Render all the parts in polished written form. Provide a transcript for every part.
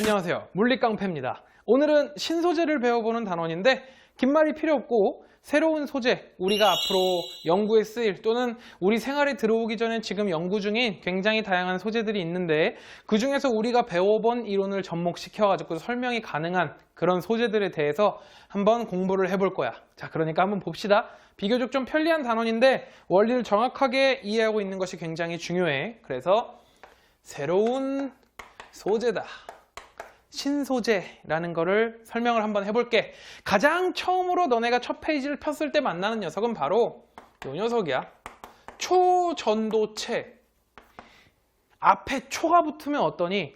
안녕하세요. 물리깡패입니다. 오늘은 신소재를 배워보는 단원인데 긴 말이 필요 없고 새로운 소재, 우리가 앞으로 연구에 쓰일 또는 우리 생활에 들어오기 전에 지금 연구 중인 굉장히 다양한 소재들이 있는데 그 중에서 우리가 배워본 이론을 접목시켜가지고 설명이 가능한 그런 소재들에 대해서 한번 공부를 해볼 거야. 자, 그러니까 한번 봅시다. 비교적 좀 편리한 단원인데 원리를 정확하게 이해하고 있는 것이 굉장히 중요해. 그래서 새로운 소재다. 신소재라는 거를 설명을 한번 해볼게. 가장 처음으로 너네가 첫 페이지를 폈을 때 만나는 녀석은 바로 이 녀석이야. 초전도체. 앞에 초가 붙으면 어떠니?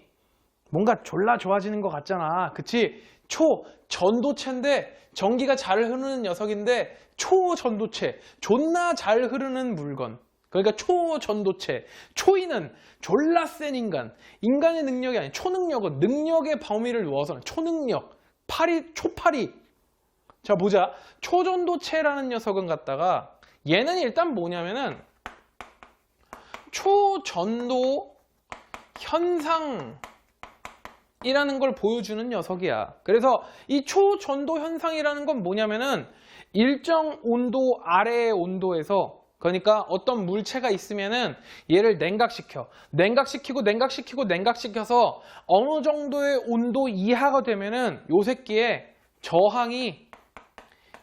뭔가 졸라 좋아지는 것 같잖아. 그치? 초전도체인데 전기가 잘 흐르는 녀석인데 초전도체. 존나 잘 흐르는 물건. 그러니까 초전도체. 초이는 졸라 센 인간. 인간의 능력이 아니야. 초능력은 능력의 범위를 넣어서는 초능력. 초파리. 자, 보자. 초전도체라는 녀석은 갖다가 얘는 일단 뭐냐면은 초전도 현상이라는 걸 보여주는 녀석이야. 그래서 이 초전도 현상이라는 건 뭐냐면은 일정 온도 아래의 온도에서 그러니까 어떤 물체가 있으면은 얘를 냉각시켜서 어느 정도의 온도 이하가 되면은 요 새끼의 저항이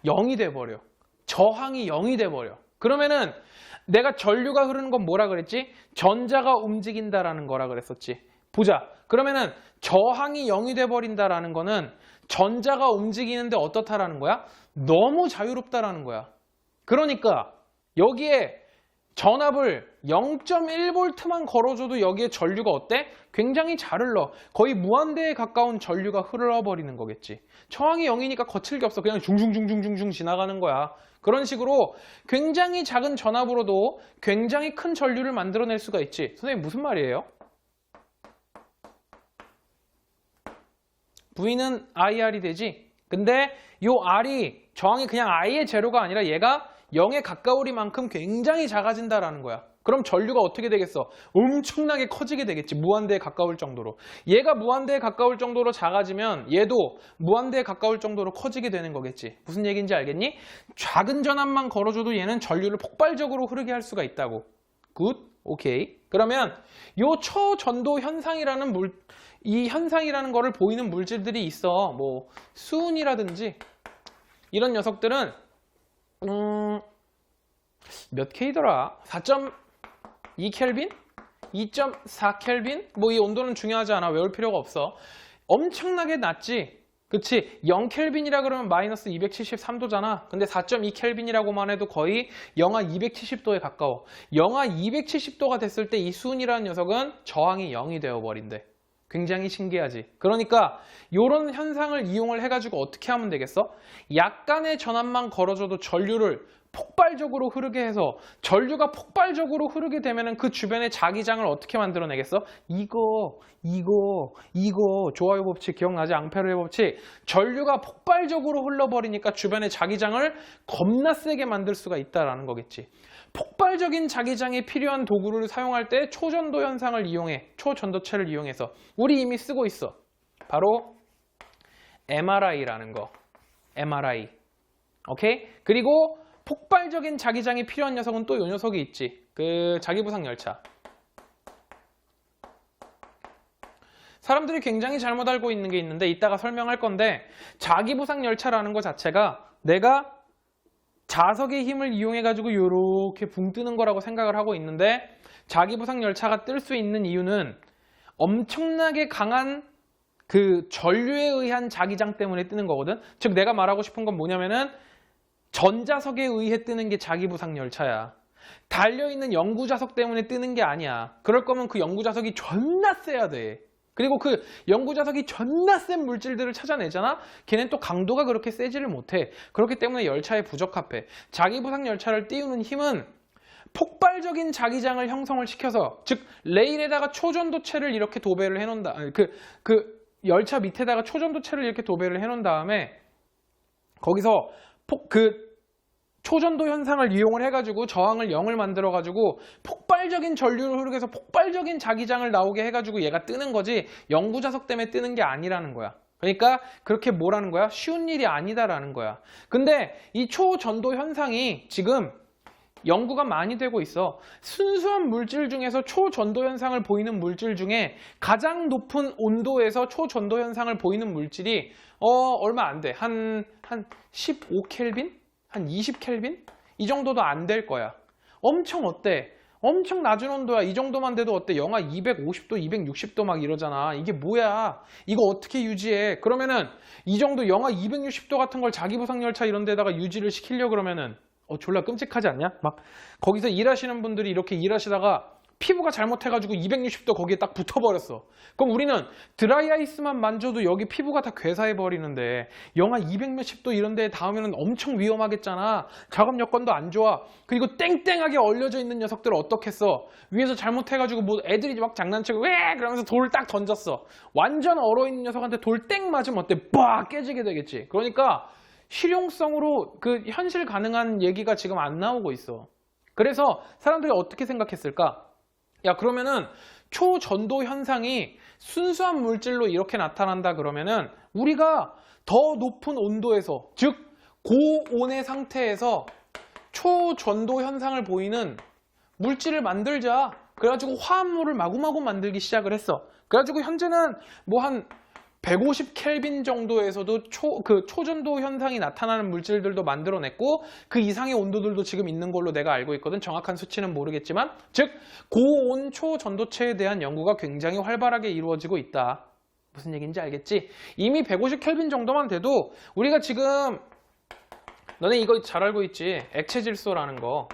0이 돼버려. 저항이 0이 돼버려. 그러면은 내가 전류가 흐르는 건 뭐라 그랬지? 전자가 움직인다라는 거라 그랬었지. 보자. 그러면은 저항이 0이 돼버린다라는 거는 전자가 움직이는데 어떻다라는 거야? 너무 자유롭다라는 거야. 그러니까 여기에 전압을 0.1V만 걸어줘도 여기에 전류가 어때? 굉장히 잘 흘러. 거의 무한대에 가까운 전류가 흘러버리는 거겠지. 저항이 0이니까 거칠 게 없어. 그냥 중중중중중중 지나가는 거야. 그런 식으로 굉장히 작은 전압으로도 굉장히 큰 전류를 만들어낼 수가 있지. 선생님 무슨 말이에요? V는 IR이 되지? 근데 요 R이 저항이 그냥 I의 제로가 아니라 얘가 0에 가까우리만큼 굉장히 작아진다라는 거야. 그럼 전류가 어떻게 되겠어? 엄청나게 커지게 되겠지. 무한대에 가까울 정도로. 얘가 무한대에 가까울 정도로 작아지면 얘도 무한대에 가까울 정도로 커지게 되는 거겠지. 무슨 얘기인지 알겠니? 작은 전압만 걸어줘도 얘는 전류를 폭발적으로 흐르게 할 수가 있다고. 굿? 오케이. 그러면 요 초전도 현상이라는 이 현상이라는 거를 보이는 물질들이 있어. 뭐 수은이라든지 이런 녀석들은 몇 K더라? 4.2 켈빈? 2.4 켈빈? 뭐 이 온도는 중요하지 않아. 외울 필요가 없어. 엄청나게 낮지? 그치? 0 켈빈이라 그러면 마이너스 273도잖아. 근데 4.2 켈빈이라고만 해도 거의 영하 270도에 가까워. 영하 270도가 됐을 때 이 수은이라는 녀석은 저항이 0이 되어버린대. 굉장히 신기하지. 그러니까 이런 현상을 이용을 해가지고 어떻게 하면 되겠어? 약간의 전압만 걸어줘도 전류를 폭발적으로 흐르게 해서 전류가 폭발적으로 흐르게 되면은 그 주변의 자기장을 어떻게 만들어내겠어? 이거 좋아요 법칙 기억나지? 앙페르의 법칙. 전류가 폭발적으로 흘러버리니까 주변의 자기장을 겁나 세게 만들 수가 있다라는 거겠지. 폭발적인 자기장이 필요한 도구를 사용할 때 초전도 현상을 이용해, 초전도체를 이용해서 우리 이미 쓰고 있어. 바로 MRI라는 거. MRI. 오케이? 그리고 폭발적인 자기장이 필요한 녀석은 또 이 녀석이 있지. 그 자기부상 열차. 사람들이 굉장히 잘못 알고 있는 게 있는데 이따가 설명할 건데 자기부상 열차라는 거 자체가 내가 자석의 힘을 이용해가지고 이렇게 붕 뜨는 거라고 생각을 하고 있는데 자기부상 열차가 뜰 수 있는 이유는 엄청나게 강한 그 전류에 의한 자기장 때문에 뜨는 거거든. 즉 내가 말하고 싶은 건 뭐냐면은 전자석에 의해 뜨는 게 자기부상 열차야. 달려있는 연구자석 때문에 뜨는 게 아니야. 그럴 거면 그 연구자석이 존나 세야 돼. 그리고 그 연구자석이 존나 센 물질들을 찾아내잖아? 걔는 또 강도가 그렇게 세지를 못해. 그렇기 때문에 열차에 부적합해. 자기부상 열차를 띄우는 힘은 폭발적인 자기장을 형성을 시켜서, 즉 레일에다가 초전도체를 이렇게 도배를 해놓은 그 열차 밑에다가 초전도체를 이렇게 도배를 해놓은 다음에 거기서 초전도 현상을 이용을 해가지고 저항을 0을 만들어가지고 폭발적인 전류를 흐르게 해서 폭발적인 자기장을 나오게 해가지고 얘가 뜨는 거지 영구자석 때문에 뜨는 게 아니라는 거야. 그러니까 그렇게 뭐라는 거야? 쉬운 일이 아니다라는 거야. 근데 이 초전도 현상이 지금 연구가 많이 되고 있어. 순수한 물질 중에서 초전도 현상을 보이는 물질 중에 가장 높은 온도에서 초전도 현상을 보이는 물질이 얼마 안 돼. 한 15켈빈? 한 20켈빈? 이 정도도 안 될 거야. 엄청 어때? 엄청 낮은 온도야. 이 정도만 돼도 어때? 영하 250도, 260도 막 이러잖아. 이게 뭐야? 이거 어떻게 유지해? 그러면은 이 정도 영하 260도 같은 걸 자기부상열차 이런 데다가 유지를 시키려고 그러면은 졸라 끔찍하지 않냐? 막 거기서 일하시는 분들이 이렇게 일하시다가 피부가 잘못해가지고 260도 거기에 딱 붙어버렸어. 그럼 우리는 드라이아이스만 만져도 여기 피부가 다 괴사해버리는데 영하 200몇십 도 이런 데에 닿으면 엄청 위험하겠잖아. 작업 여건도 안 좋아. 그리고 땡땡하게 얼려져 있는 녀석들을 어떻겠어? 위에서 잘못해가지고 뭐 애들이 막 장난치고 왜 그러면서 돌 딱 던졌어. 완전 얼어있는 녀석한테 돌 땡 맞으면 어때? 빡 깨지게 되겠지. 그러니까 실용성으로 그 현실 가능한 얘기가 지금 안 나오고 있어. 그래서 사람들이 어떻게 생각했을까? 야, 그러면은 초전도 현상이 순수한 물질로 이렇게 나타난다 그러면은 우리가 더 높은 온도에서, 즉 고온의 상태에서 초전도 현상을 보이는 물질을 만들자. 그래가지고 화합물을 마구마구 만들기 시작을 했어. 그래가지고 현재는 뭐 한 150켈빈 정도에서도 초전도 현상이 나타나는 물질들도 만들어냈고 그 이상의 온도들도 지금 있는 걸로 내가 알고 있거든. 정확한 수치는 모르겠지만 즉 고온 초전도체에 대한 연구가 굉장히 활발하게 이루어지고 있다. 무슨 얘기인지 알겠지? 이미 150켈빈 정도만 돼도 우리가 지금 너네 이거 잘 알고 있지? 액체질소라는 거.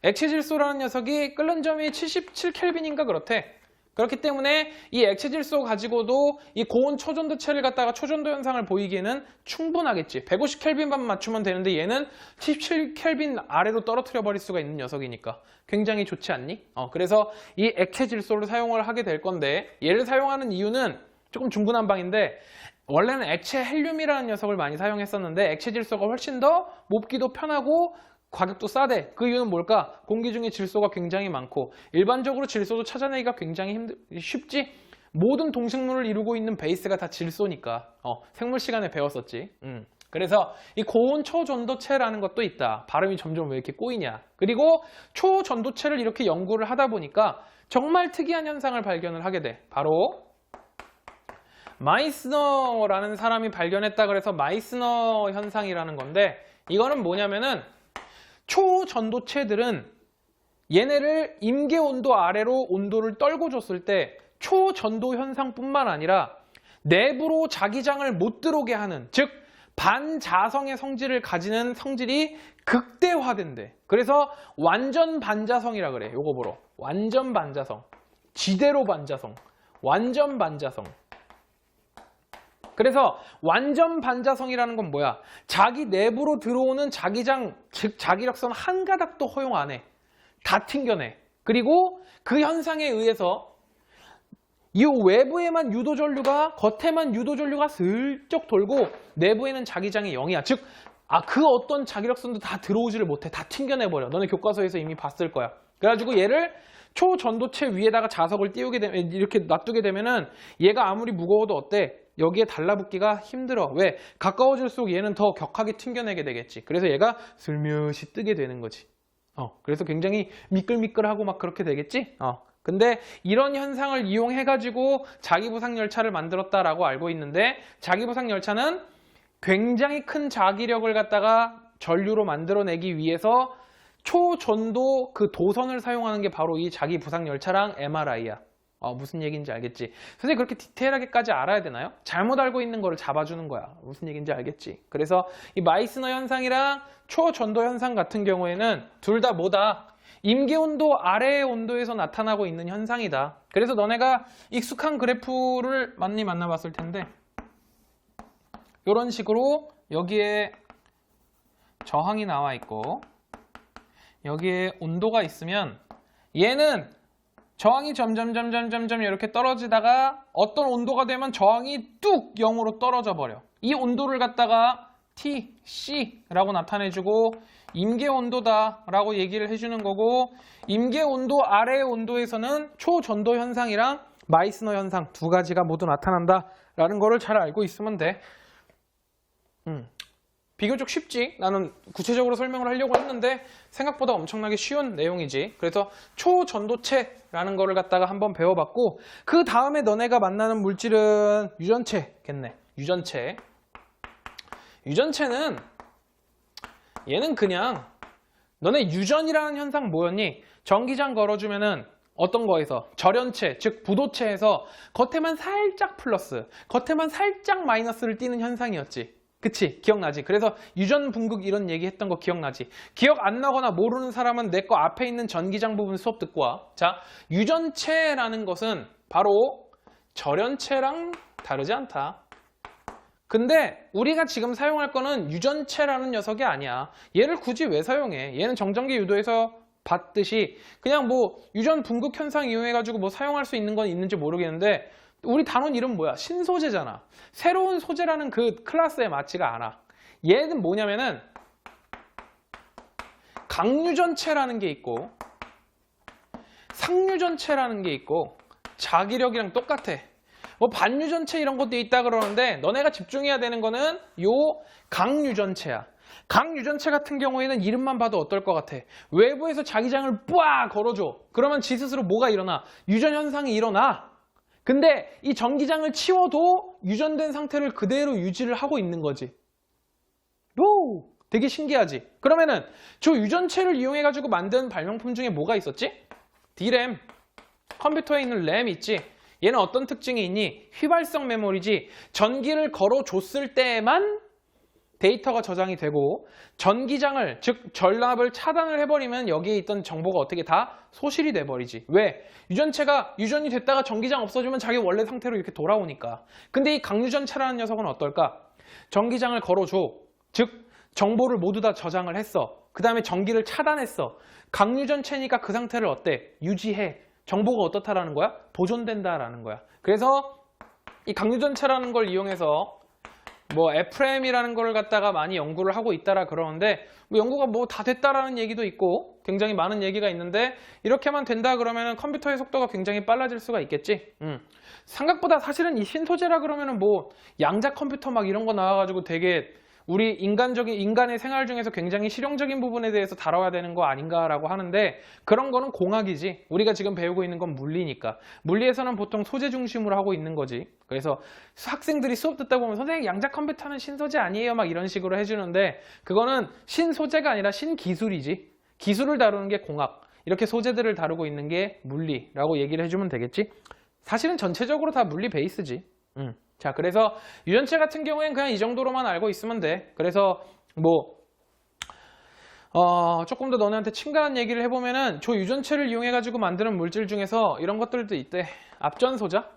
액체질소라는 녀석이 끓는 점이 77켈빈인가 그렇대. 그렇기 때문에 이 액체질소 가지고도 이 고온 초전도체를 갖다가 초전도 현상을 보이기에는 충분하겠지. 150켈빈만 맞추면 되는데 얘는 17켈빈 아래로 떨어뜨려 버릴 수가 있는 녀석이니까 굉장히 좋지 않니? 그래서 이 액체질소를 사용을 하게 될 건데 얘를 사용하는 이유는 조금 중구난방인데 원래는 액체 헬륨이라는 녀석을 많이 사용했었는데 액체질소가 훨씬 더 몹기도 편하고 가격도 싸대. 그 이유는 뭘까? 공기 중에 질소가 굉장히 많고 일반적으로 질소도 찾아내기가 굉장히 쉽지? 모든 동식물을 이루고 있는 베이스가 다 질소니까. 생물 시간에 배웠었지. 그래서 이 고온 초전도체라는 것도 있다. 발음이 점점 왜 이렇게 꼬이냐. 그리고 초전도체를 이렇게 연구를 하다 보니까 정말 특이한 현상을 발견을 하게 돼. 바로 마이스너라는 사람이 발견했다 그래서 마이스너 현상이라는 건데 이거는 뭐냐면은 초전도체들은 얘네를 임계온도 아래로 온도를 떨고 줬을 때 초전도 현상뿐만 아니라 내부로 자기장을 못 들어오게 하는, 즉 반자성의 성질을 가지는 성질이 극대화된대. 그래서 완전 반자성이라 그래. 요거 보러. 완전 반자성, 지대로 반자성, 완전 반자성. 그래서 완전 반자성이라는 건 뭐야? 자기 내부로 들어오는 자기장, 즉 자기력선 한 가닥도 허용 안 해. 다 튕겨내. 그리고 그 현상에 의해서 이 외부에만 유도전류가, 겉에만 유도전류가 슬쩍 돌고 내부에는 자기장이 0이야. 즉, 그 어떤 자기력선도 다 들어오지를 못해. 다 튕겨내버려. 너네 교과서에서 이미 봤을 거야. 그래가지고 얘를 초전도체 위에다가 자석을 띄우게 되면, 이렇게 놔두게 되면은 얘가 아무리 무거워도 어때? 여기에 달라붙기가 힘들어. 왜? 가까워질수록 얘는 더 격하게 튕겨내게 되겠지. 그래서 얘가 슬며시 뜨게 되는 거지. 그래서 굉장히 미끌미끌하고 막 그렇게 되겠지? 근데 이런 현상을 이용해가지고 자기부상열차를 만들었다라고 알고 있는데 자기부상열차는 굉장히 큰 자기력을 갖다가 전류로 만들어내기 위해서 초전도 그 도선을 사용하는 게 바로 이 자기부상열차랑 MRI야. 무슨 얘기인지 알겠지? 선생님 그렇게 디테일하게까지 알아야 되나요? 잘못 알고 있는 거를 잡아주는 거야. 무슨 얘기인지 알겠지? 그래서 이 마이스너 현상이랑 초전도 현상 같은 경우에는 둘 다 뭐다? 임계온도 아래의 온도에서 나타나고 있는 현상이다. 그래서 너네가 익숙한 그래프를 많이 만나봤을 텐데 이런 식으로 여기에 저항이 나와 있고 여기에 온도가 있으면 얘는 저항이 점점 이렇게 떨어지다가 어떤 온도가 되면 저항이 뚝 0으로 떨어져 버려. 이 온도를 갖다가 T, C라고 나타내주고 임계온도다라고 얘기를 해주는 거고 임계온도 아래의 온도에서는 초전도 현상이랑 마이스너 현상 두 가지가 모두 나타난다라는 거를 잘 알고 있으면 돼. 비교적 쉽지? 나는 구체적으로 설명을 하려고 했는데 생각보다 엄청나게 쉬운 내용이지. 그래서 초전도체라는 거를 갖다가 한번 배워봤고 그 다음에 너네가 만나는 물질은 유전체겠네. 유전체. 유전체는 얘는 그냥 너네 유전이라는 현상 뭐였니? 전기장 걸어주면은 어떤 거에서 절연체, 즉 부도체에서 겉에만 살짝 플러스, 겉에만 살짝 마이너스를 띠는 현상이었지. 그치? 기억나지? 그래서 유전 분극 이런 얘기 했던 거 기억나지? 기억 안 나거나 모르는 사람은 내 거 앞에 있는 전기장 부분 수업 듣고 와. 자, 유전체라는 것은 바로 절연체랑 다르지 않다. 근데 우리가 지금 사용할 거는 유전체라는 녀석이 아니야. 얘를 굳이 왜 사용해? 얘는 정전기 유도에서 봤듯이 그냥 뭐 유전 분극 현상 이용해가지고 뭐 사용할 수 있는 건 있는지 모르겠는데 우리 단원 이름 뭐야? 신소재잖아. 새로운 소재라는 그 클래스에 맞지가 않아. 얘는 뭐냐면은 강유전체라는 게 있고 상유전체라는 게 있고 자기력이랑 똑같아. 뭐 반유전체 이런 것도 있다 그러는데 너네가 집중해야 되는 거는 요 강유전체야. 강유전체 같은 경우에는 이름만 봐도 어떨 것 같아? 외부에서 자기장을 뿌아 걸어줘. 그러면 지 스스로 뭐가 일어나? 유전 현상이 일어나. 근데 이 전기장을 치워도 유전된 상태를 그대로 유지를 하고 있는 거지. 오, 되게 신기하지? 그러면은 저 유전체를 이용해가지고 만든 발명품 중에 뭐가 있었지? D램. 컴퓨터에 있는 램 있지? 얘는 어떤 특징이 있니? 휘발성 메모리지. 전기를 걸어줬을 때만 데이터가 저장이 되고 전기장을 즉 전압을 차단을 해버리면 여기에 있던 정보가 어떻게 다 소실이 돼버리지. 왜? 유전체가 유전이 됐다가 전기장 없어지면 자기 원래 상태로 이렇게 돌아오니까. 근데 이 강유전체라는 녀석은 어떨까? 전기장을 걸어줘. 즉 정보를 모두 다 저장을 했어. 그 다음에 전기를 차단했어. 강유전체니까 그 상태를 어때? 유지해. 정보가 어떻다라는 거야? 보존된다라는 거야. 그래서 이 강유전체라는 걸 이용해서 뭐 FRAM이라는 걸 갖다가 많이 연구를 하고 있다라 그러는데 뭐 연구가 뭐 다 됐다라는 얘기도 있고 굉장히 많은 얘기가 있는데 이렇게만 된다 그러면은 컴퓨터의 속도가 굉장히 빨라질 수가 있겠지. 생각보다 사실은 이 신소재라 그러면은 뭐 양자 컴퓨터 막 이런 거 나와가지고 되게 우리 인간의 생활 중에서 굉장히 실용적인 부분에 대해서 다뤄야 되는 거 아닌가라고 하는데 그런 거는 공학이지. 우리가 지금 배우고 있는 건 물리니까. 물리에서는 보통 소재 중심으로 하고 있는 거지. 그래서 학생들이 수업 듣다 보면 선생님 양자 컴퓨터는 신소재 아니에요 막 이런 식으로 해주는데 그거는 신소재가 아니라 신기술이지. 기술을 다루는 게 공학. 이렇게 소재들을 다루고 있는 게 물리라고 얘기를 해주면 되겠지. 사실은 전체적으로 다 물리 베이스지. 자, 그래서 유전체 같은 경우에는 그냥 이 정도로만 알고 있으면 돼. 그래서 뭐 조금 더 너네한테 친근한 얘기를 해보면은 저 유전체를 이용해가지고 만드는 물질 중에서 이런 것들도 있대. 앞전소자.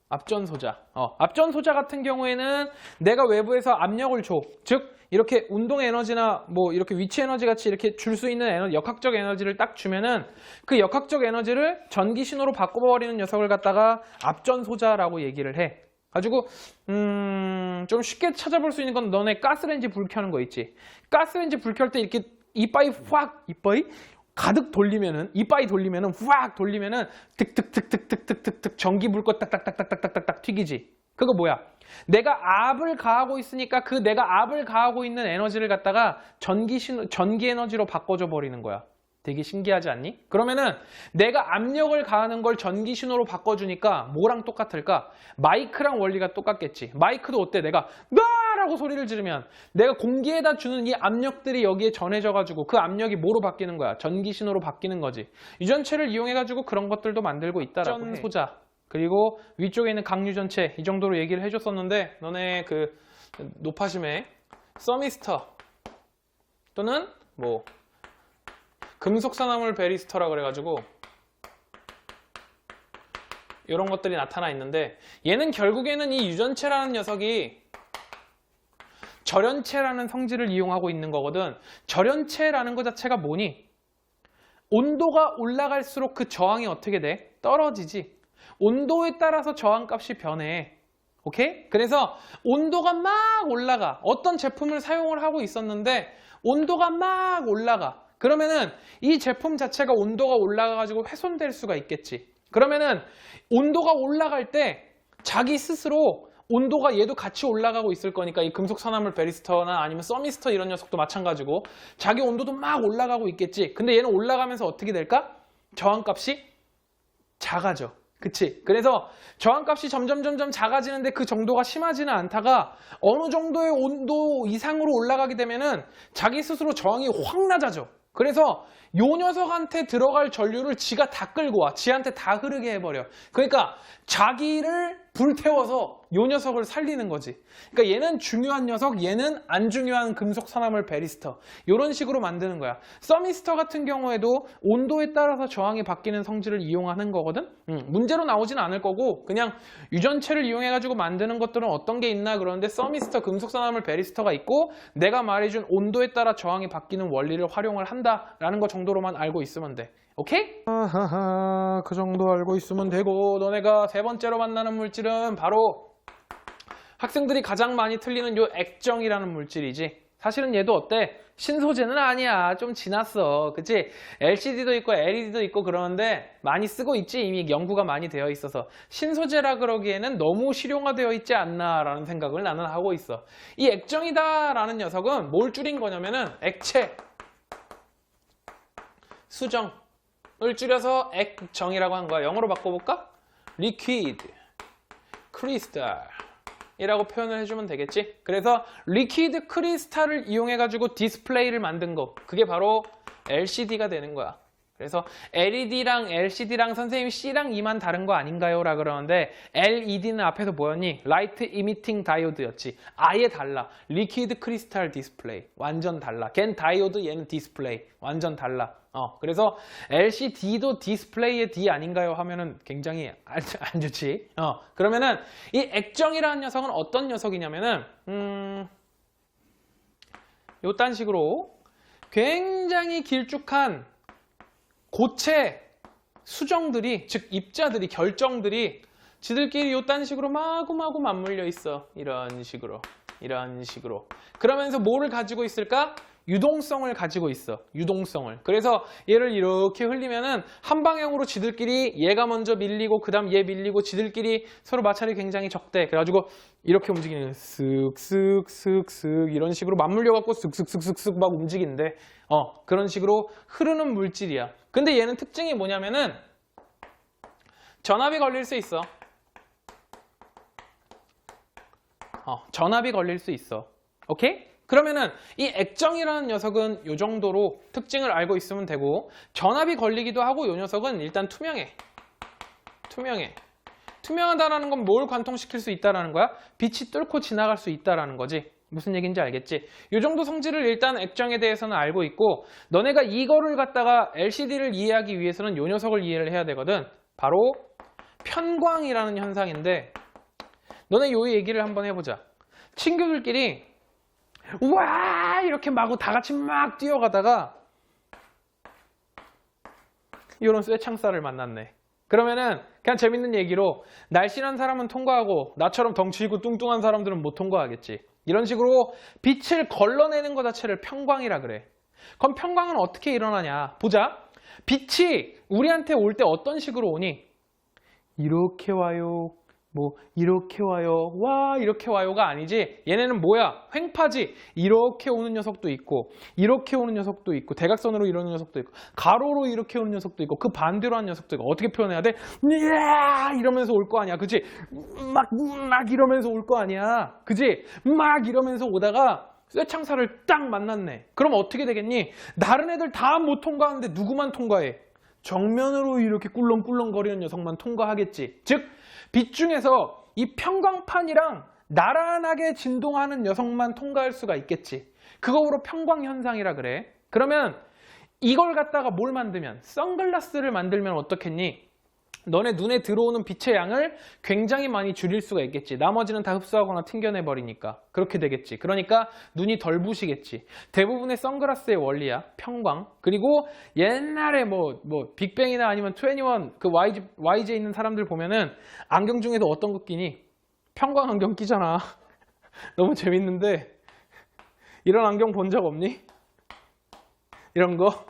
앞전소자. 앞전소자 같은 경우에는 내가 외부에서 압력을 줘. 즉 이렇게 운동 에너지나 뭐 이렇게 위치 에너지 같이 이렇게 줄 수 있는 에너지, 역학적 에너지를 딱 주면은 그 역학적 에너지를 전기 신호로 바꿔버리는 녀석을 갖다가 앞전소자라고 얘기를 해. 가지고 좀 쉽게 찾아볼 수 있는 건 너네 가스레인지 불 켜는 거 있지. 가스레인지 불 켤 때 이렇게 이빠이 가득 돌리면은 이빠이 돌리면은 후악 돌리면은 득득득득득득득득 전기 불꽃 딱딱딱딱딱딱딱 튀기지. 그거 뭐야? 내가 압을 가하고 있으니까 그 내가 압을 가하고 있는 에너지를 갖다가 전기 에너지로 바꿔줘 버리는 거야. 되게 신기하지 않니? 그러면은 내가 압력을 가하는 걸 전기 신호로 바꿔주니까 뭐랑 똑같을까? 마이크랑 원리가 똑같겠지. 마이크도 어때? 내가 라고 소리를 지르면 내가 공기에다 주는 이 압력들이 여기에 전해져가지고 그 압력이 뭐로 바뀌는 거야? 전기 신호로 바뀌는 거지. 유전체를 이용해가지고 그런 것들도 만들고 있다라고 해. 소자. 그리고 위쪽에 있는 강유전체 이 정도로 얘기를 해줬었는데 너네 그 노파심에 서미스터 또는 뭐 금속산화물 베리스터라 그래가지고 이런 것들이 나타나 있는데 얘는 결국에는 이 유전체라는 녀석이 절연체라는 성질을 이용하고 있는 거거든. 절연체라는 것 자체가 뭐니? 온도가 올라갈수록 그 저항이 어떻게 돼? 떨어지지. 온도에 따라서 저항값이 변해. 오케이? 그래서 온도가 막 올라가. 어떤 제품을 사용을 하고 있었는데 온도가 막 올라가. 그러면은 이 제품 자체가 온도가 올라가가지고 훼손될 수가 있겠지. 그러면은 온도가 올라갈 때 자기 스스로 온도가 얘도 같이 올라가고 있을 거니까 이 금속 산화물 베리스터나 아니면 서미스터 이런 녀석도 마찬가지고 자기 온도도 막 올라가고 있겠지. 근데 얘는 올라가면서 어떻게 될까? 저항값이 작아져. 그치? 그래서 저항값이 점점 작아지는데 그 정도가 심하지는 않다가 어느 정도의 온도 이상으로 올라가게 되면은 자기 스스로 저항이 확 낮아져. 그래서 요 녀석한테 들어갈 전류를 지가 다 끌고 와. 지한테 다 흐르게 해버려. 그러니까 자기를 불태워서 요 녀석을 살리는 거지. 그러니까 얘는 중요한 녀석, 얘는 안 중요한 금속 산화물 베리스터. 이런 식으로 만드는 거야. 서미스터 같은 경우에도 온도에 따라서 저항이 바뀌는 성질을 이용하는 거거든. 문제로 나오진 않을 거고 그냥 유전체를 이용해가지고 만드는 것들은 어떤 게 있나 그러는데 서미스터, 금속 산화물 베리스터가 있고 내가 말해준 온도에 따라 저항이 바뀌는 원리를 활용을 한다라는 거 정도로만 알고 있으면 돼. 오케이? 아하하, 그 정도 알고 있으면 되고 너네가 세 번째로 만나는 물질은 바로 학생들이 가장 많이 틀리는 요 액정이라는 물질이지. 사실은 얘도 어때? 신소재는 아니야. 좀 지났어. 그치? LCD도 있고 LED도 있고 그러는데 많이 쓰고 있지. 이미 연구가 많이 되어 있어서. 신소재라 그러기에는 너무 실용화되어 있지 않나 라는 생각을 나는 하고 있어. 이 액정이다 라는 녀석은 뭘 줄인 거냐면은 액체, 수정 을 줄여서 액정이라고 한 거야. 영어로 바꿔볼까? liquid, crystal 이라고 표현을 해주면 되겠지. 그래서 liquid crystal을 이용해가지고 디스플레이를 만든 거, 그게 바로 LCD가 되는 거야. 그래서 LED랑 LCD랑 선생님 C랑 E만 다른 거 아닌가요? 라 그러는데 LED는 앞에서 뭐였니? Light Emitting Diode였지. 아예 달라. Liquid Crystal Display. 완전 달라. 걘 다이오드, 얘는 디스플레이. 완전 달라. 그래서 LCD도 디스플레이의 D 아닌가요? 하면은 굉장히 안 좋지. 그러면은 이 액정이라는 녀석은 어떤 녀석이냐면은 요딴 식으로 굉장히 길쭉한 고체 수정들이, 즉 입자들이, 결정들이 지들끼리 요딴 식으로 마구마구 맞물려 있어. 이런 식으로. 그러면서 뭐를 가지고 있을까? 유동성을 가지고 있어. 유동성을. 그래서 얘를 이렇게 흘리면은 한 방향으로 지들끼리 얘가 먼저 밀리고 그 다음 얘 밀리고 지들끼리 서로 마찰이 굉장히 적대. 그래가지고 이렇게 움직이는 쓱쓱쓱쓱 이런 식으로 맞물려 갖고 쓱쓱쓱쓱쓱 막 움직인대. 그런 식으로 흐르는 물질이야. 근데 얘는 특징이 뭐냐면은 전압이 걸릴 수 있어. 전압이 걸릴 수 있어. 오케이? 그러면은 이 액정이라는 녀석은 이 정도로 특징을 알고 있으면 되고 전압이 걸리기도 하고 이 녀석은 일단 투명해. 투명하다라는 건 뭘 관통시킬 수 있다라는 거야? 빛이 뚫고 지나갈 수 있다라는 거지. 무슨 얘기인지 알겠지? 이 정도 성질을 일단 액정에 대해서는 알고 있고 너네가 이거를 갖다가 LCD를 이해하기 위해서는 이 녀석을 이해를 해야 되거든. 바로 편광이라는 현상인데 너네 요 얘기를 한번 해보자. 친구들끼리 우와 이렇게 마구 다 같이 막 뛰어가다가 이런 쇠창살을 만났네. 그러면은 그냥 재밌는 얘기로 날씬한 사람은 통과하고 나처럼 덩치 있고 뚱뚱한 사람들은 못 통과하겠지. 이런 식으로 빛을 걸러내는 것 자체를 편광이라 그래. 그럼 편광은 어떻게 일어나냐? 보자. 빛이 우리한테 올 때 어떤 식으로 오니? 이렇게 와요. 뭐 이렇게 와요. 와 이렇게 와요가 아니지. 얘네는 뭐야? 횡파지. 이렇게 오는 녀석도 있고 이렇게 오는 녀석도 있고 대각선으로 이러는 녀석도 있고 가로로 이렇게 오는 녀석도 있고 그 반대로 하는 녀석도 있고. 어떻게 표현해야 돼? 이러면서 올 거 아니야. 그치? 막 이러면서 올 거 아니야. 그치? 막 이러면서 오다가 쇠창살을 딱 만났네. 그럼 어떻게 되겠니? 다른 애들 다 못 통과하는데 누구만 통과해? 정면으로 이렇게 꿀렁꿀렁거리는 녀석만 통과하겠지. 즉 빛 중에서 이 편광판이랑 나란하게 진동하는 녀석만 통과할 수가 있겠지. 그거로 편광현상이라 그래. 그러면 이걸 갖다가 뭘 만들면, 선글라스를 만들면 어떻겠니? 너네 눈에 들어오는 빛의 양을 굉장히 많이 줄일 수가 있겠지. 나머지는 다 흡수하거나 튕겨내버리니까. 그렇게 되겠지. 그러니까 눈이 덜 부시겠지. 대부분의 선글라스의 원리야. 편광. 그리고 옛날에 뭐 빅뱅이나 아니면 21, 그 YG 있는 사람들 보면은 안경 중에서 어떤 거 끼니? 편광 안경 끼잖아. 너무 재밌는데 이런 안경 본 적 없니? 이런 거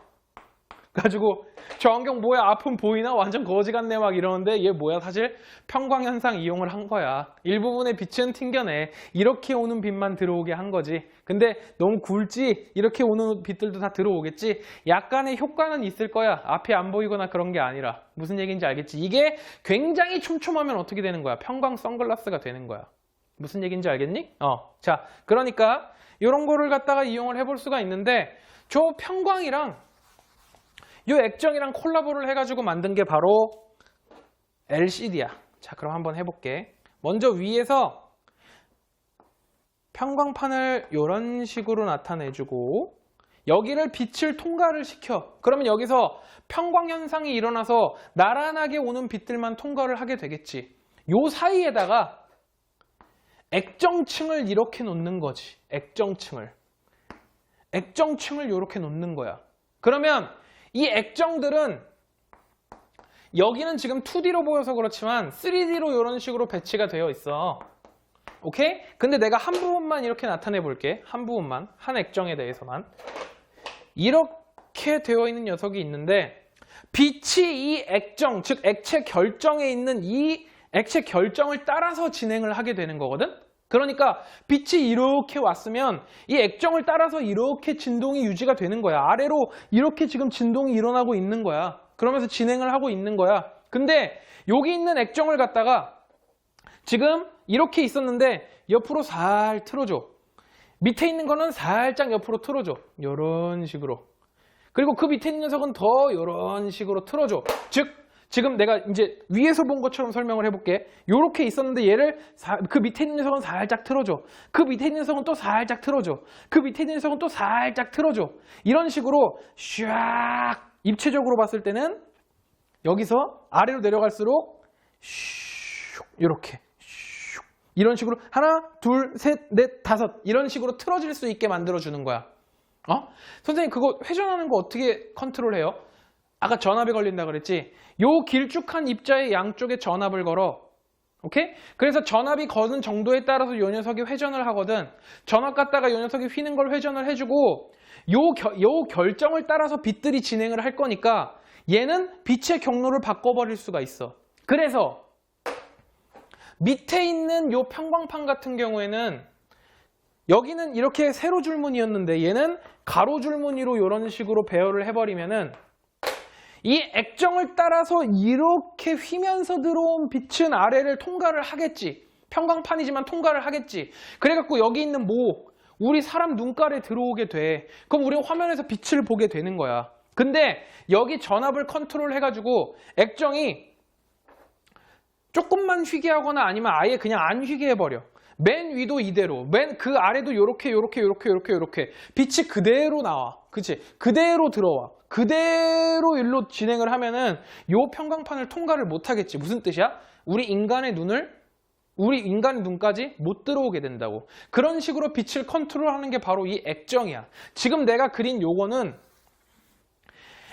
가지고 저 안경 뭐야 아픔 보이나? 완전 거지 같네 막 이러는데 얘 뭐야 사실 편광 현상 이용을 한 거야. 일부분의 빛은 튕겨내. 이렇게 오는 빛만 들어오게 한 거지. 근데 너무 굵지? 이렇게 오는 빛들도 다 들어오겠지? 약간의 효과는 있을 거야. 앞이 안 보이거나 그런 게 아니라. 무슨 얘기인지 알겠지? 이게 굉장히 촘촘하면 어떻게 되는 거야? 편광 선글라스가 되는 거야. 무슨 얘기인지 알겠니? 자, 그러니까 이런 거를 갖다가 이용을 해볼 수가 있는데 저 편광이랑 이 액정이랑 콜라보를 해가지고 만든 게 바로 LCD야. 자, 그럼 한번 해볼게. 먼저 위에서 편광판을 이런 식으로 나타내주고 여기를 빛을 통과를 시켜. 그러면 여기서 편광 현상이 일어나서 나란하게 오는 빛들만 통과를 하게 되겠지. 요 사이에다가 액정층을 이렇게 놓는 거지. 액정층을 이렇게 놓는 거야. 그러면 이 액정들은 여기는 지금 2D로 보여서 그렇지만 3D로 이런 식으로 배치가 되어 있어. 오케이? 근데 내가 한 부분만 이렇게 나타내 볼게. 한 부분만. 한 액정에 대해서만. 이렇게 되어 있는 녀석이 있는데 빛이 이 액정, 즉 액체 결정에 있는 이 액체 결정을 따라서 진행을 하게 되는 거거든? 그러니까 빛이 이렇게 왔으면 이 액정을 따라서 이렇게 진동이 유지가 되는 거야. 아래로 이렇게 지금 진동이 일어나고 있는 거야. 그러면서 진행을 하고 있는 거야. 근데 여기 있는 액정을 갖다가 지금 이렇게 있었는데 옆으로 살 틀어줘. 밑에 있는 거는 살짝 옆으로 틀어줘. 이런 식으로. 그리고 그 밑에 있는 녀석은 더 이런 식으로 틀어줘. 즉 지금 내가 이제 위에서 본 것처럼 설명을 해볼게. 이렇게 있었는데 얘를 그 밑에 있는 녀석은 살짝 틀어줘. 그 밑에 있는 녀석은 또 살짝 틀어줘. 그 밑에 있는 녀석은 또 살짝 틀어줘. 이런 식으로 샥 입체적으로 봤을 때는 여기서 아래로 내려갈수록 슉 이렇게 슉 이런 식으로 하나, 둘, 셋, 넷, 다섯 이런 식으로 틀어질 수 있게 만들어주는 거야. 선생님 그거 회전하는 거 어떻게 컨트롤해요? 아까 전압에 걸린다 그랬지? 요 길쭉한 입자의 양쪽에 전압을 걸어. 오케이? 그래서 전압이 거는 정도에 따라서 요 녀석이 회전을 하거든. 전압 갖다가 요 녀석이 휘는 걸 회전을 해주고 요 결정을 따라서 빛들이 진행을 할 거니까 얘는 빛의 경로를 바꿔버릴 수가 있어. 그래서 밑에 있는 요 편광판 같은 경우에는 여기는 이렇게 세로 줄무늬였는데 얘는 가로 줄무늬로 이런 식으로 배열을 해버리면은 이 액정을 따라서 이렇게 휘면서 들어온 빛은 아래를 통과를 하겠지. 편광판이지만 통과를 하겠지. 그래갖고 여기 있는 우리 사람 눈깔에 들어오게 돼. 그럼 우리 화면에서 빛을 보게 되는 거야. 근데 여기 전압을 컨트롤 해가지고 액정이 조금만 휘게 하거나 아니면 아예 그냥 안 휘게 해버려. 맨 위도 이대로, 맨 그 아래도 요렇게 빛이 그대로 나와. 그치? 그대로 들어와. 그대로 일로 진행을 하면은 요 편광판을 통과를 못 하겠지. 무슨 뜻이야? 우리 인간의 눈까지 못 들어오게 된다고. 그런 식으로 빛을 컨트롤하는 게 바로 이 액정이야. 지금 내가 그린 요거는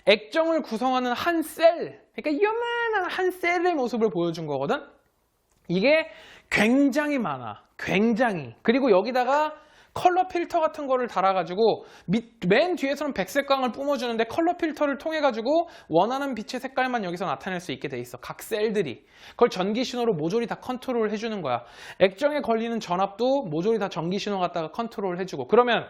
액정을 구성하는 한 셀, 그러니까 요만한 한 셀의 모습을 보여준 거거든? 이게 굉장히 많아. 굉장히. 그리고 여기다가 컬러 필터 같은 거를 달아가지고 맨 뒤에서는 백색광을 뿜어주는데 컬러 필터를 통해가지고 원하는 빛의 색깔만 여기서 나타낼 수 있게 돼 있어. 각 셀들이. 그걸 전기 신호로 모조리 다 컨트롤 해주는 거야. 액정에 걸리는 전압도 모조리 다 전기 신호 갖다가 컨트롤 해주고. 그러면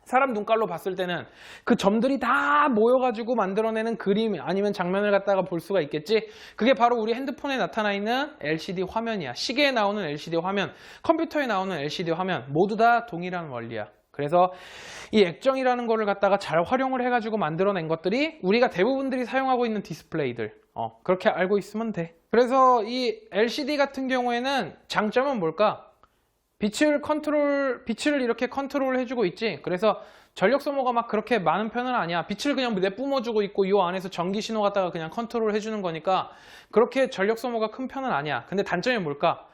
사람 눈깔로 봤을 때는 그 점들이 다 모여가지고 만들어내는 그림 아니면 장면을 갖다가 볼 수가 있겠지. 그게 바로 우리 핸드폰에 나타나 있는 LCD 화면이야. 시계에 나오는 LCD 화면, 컴퓨터에 나오는 LCD 화면 모두 다 동일한 원리야. 그래서 이 액정이라는 거를 갖다가 잘 활용을 해가지고 만들어낸 것들이 우리가 대부분들이 사용하고 있는 디스플레이들. 그렇게 알고 있으면 돼. 그래서 이 LCD 같은 경우에는 장점은 뭘까? 빛을 이렇게 컨트롤 해주고 있지. 그래서 전력 소모가 막 그렇게 많은 편은 아니야. 빛을 그냥 내뿜어주고 있고 이 안에서 전기 신호 갖다가 그냥 컨트롤 해주는 거니까 그렇게 전력 소모가 큰 편은 아니야. 근데 단점이 뭘까?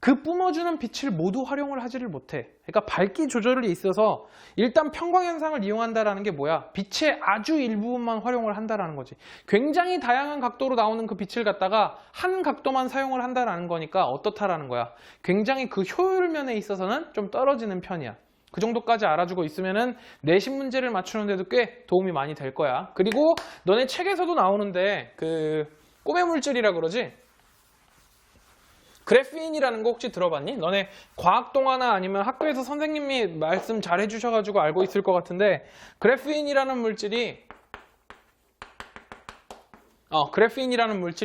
그 뿜어주는 빛을 모두 활용을 하지를 못해. 그러니까 밝기 조절에 있어서 일단 평광현상을 이용한다라는 게 뭐야? 빛의 아주 일부분만 활용을 한다라는 거지. 굉장히 다양한 각도로 나오는 그 빛을 갖다가 한 각도만 사용을 한다라는 거니까 어떻다라는 거야? 굉장히 그 효율 면에 있어서는 좀 떨어지는 편이야. 그 정도까지 알아주고 있으면은 내신 문제를 맞추는데도 꽤 도움이 많이 될 거야. 그리고 너네 책에서도 나오는데 그 꿈의 물질이라 그러지? 그래핀이라는 거 혹시 들어봤니? 너네 과학 동화나 아니면 학교에서 선생님이 말씀 잘 해주셔가지고 알고 있을 것 같은데 그래핀이라는 물질이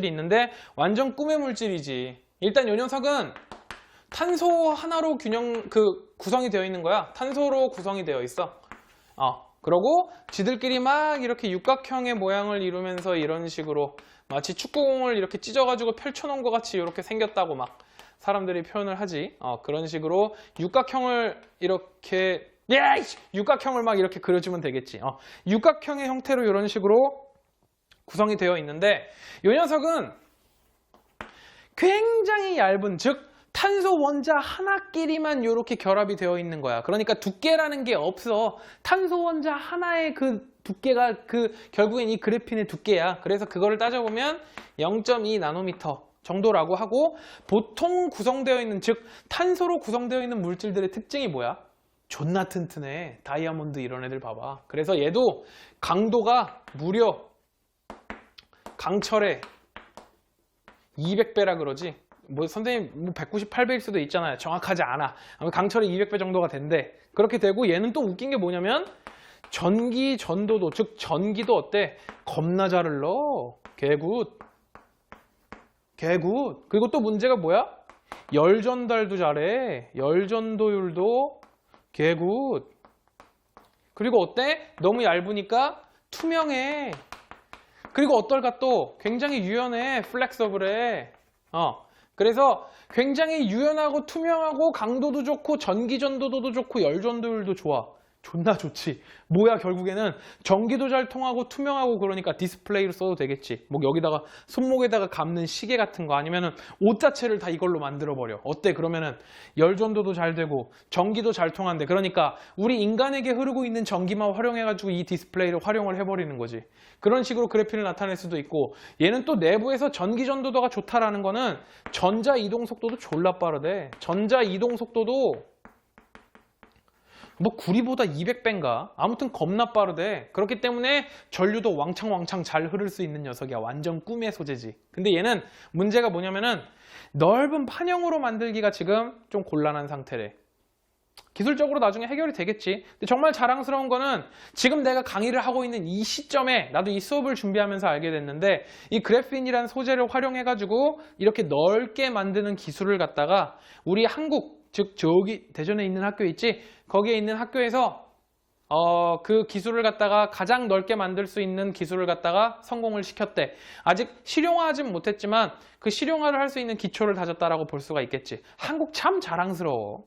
있는데 완전 꿈의 물질이지. 일단 이 녀석은 탄소 하나로 구성이 되어 있는 거야. 탄소로 구성이 되어 있어. 그러고 지들끼리 막 이렇게 육각형의 모양을 이루면서 이런 식으로 마치 축구공을 이렇게 찢어가지고 펼쳐놓은 것 같이 이렇게 생겼다고 막 사람들이 표현을 하지. 그런 식으로 육각형을 이렇게 육각형을 막 이렇게 그려주면 되겠지. 육각형의 형태로 이런 식으로 구성이 되어 있는데 이 녀석은 굉장히 얇은, 즉 탄소 원자 하나끼리만 이렇게 결합이 되어 있는 거야. 그러니까 두께라는 게 없어. 탄소 원자 하나의 그 두께가 결국엔 이 그래핀의 두께야. 그래서 그거를 따져보면 0.2 나노미터 정도라고 하고, 보통 구성되어 있는, 즉 탄소로 구성되어 있는 물질들의 특징이 뭐야? 존나 튼튼해. 다이아몬드 이런 애들 봐봐. 그래서 얘도 강도가 무려 강철의 200배라 그러지. 뭐 선생님 뭐 198배일 수도 있잖아요. 정확하지 않아. 강철의 200배 정도가 된대. 그렇게 되고 얘는 또 웃긴 게 뭐냐면 전기 전도도, 즉 전기도 어때? 겁나 잘 흘러. 개굿. 그리고 또 문제가 뭐야? 열 전달도 잘해. 열 전도율도 개굿. 그리고 어때? 너무 얇으니까 투명해. 그리고 어떨까? 또 굉장히 유연해. 플렉서블해. 그래서 굉장히 유연하고 투명하고 강도도 좋고 전기 전도도 좋고 열 전도율도 좋아. 존나 좋지. 뭐야, 결국에는 전기도 잘 통하고 투명하고, 그러니까 디스플레이로 써도 되겠지. 뭐 여기다가 손목에다가 감는 시계 같은 거, 아니면은 옷 자체를 다 이걸로 만들어 버려. 어때? 그러면은 열 전도도 잘 되고 전기도 잘 통한대. 그러니까 우리 인간에게 흐르고 있는 전기만 활용해 가지고 이 디스플레이를 활용을 해 버리는 거지. 그런 식으로 그래핀을 나타낼 수도 있고, 얘는 또 내부에서 전기 전도도가 좋다라는 거는 전자 이동 속도도 졸라 빠르대. 전자 이동 속도도 뭐 구리보다 200배인가? 아무튼 겁나 빠르대. 그렇기 때문에 전류도 왕창 잘 흐를 수 있는 녀석이야. 완전 꿈의 소재지. 근데 얘는 문제가 뭐냐면은 넓은 판형으로 만들기가 지금 좀 곤란한 상태래. 기술적으로 나중에 해결이 되겠지. 근데 정말 자랑스러운 거는 지금 내가 강의를 하고 있는 이 시점에 나도 이 수업을 준비하면서 알게 됐는데, 이 그래핀이라는 소재를 활용해가지고 이렇게 넓게 만드는 기술을 갖다가 우리 한국, 즉 저기 대전에 있는 학교 있지? 거기에 있는 학교에서 그 기술을 갖다가 가장 넓게 만들 수 있는 기술을 갖다가 성공을 시켰대. 아직 실용화하진 못했지만 그 실용화를 할 수 있는 기초를 다졌다라고 볼 수가 있겠지. 한국 참 자랑스러워.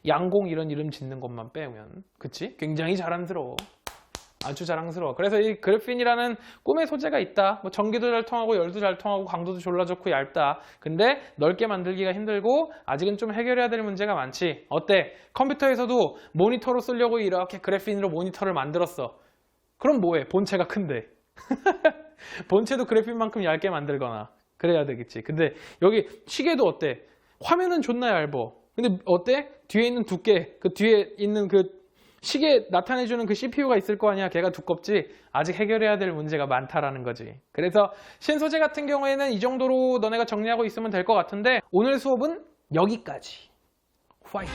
양공 이런 이름 짓는 것만 빼면, 그치? 굉장히 자랑스러워. 아주 자랑스러워. 그래서 이 그래핀이라는 꿈의 소재가 있다. 뭐 전기도 잘 통하고 열도 잘 통하고 강도도 졸라 좋고 얇다. 근데 넓게 만들기가 힘들고 아직은 좀 해결해야 될 문제가 많지. 어때? 컴퓨터에서도 모니터로 쓰려고 이렇게 그래핀으로 모니터를 만들었어. 그럼 뭐해? 본체가 큰데. 본체도 그래핀만큼 얇게 만들거나 그래야 되겠지. 근데 여기 시계도 어때? 화면은 존나 얇어. 근데 어때? 뒤에 있는 두께, 그 뒤에 있는 그 시계 나타내주는 그 CPU가 있을 거 아니야. 걔가 두껍지. 아직 해결해야 될 문제가 많다라는 거지. 그래서 신소재 같은 경우에는 이 정도로 너네가 정리하고 있으면 될 것 같은데, 오늘 수업은 여기까지. 화이팅!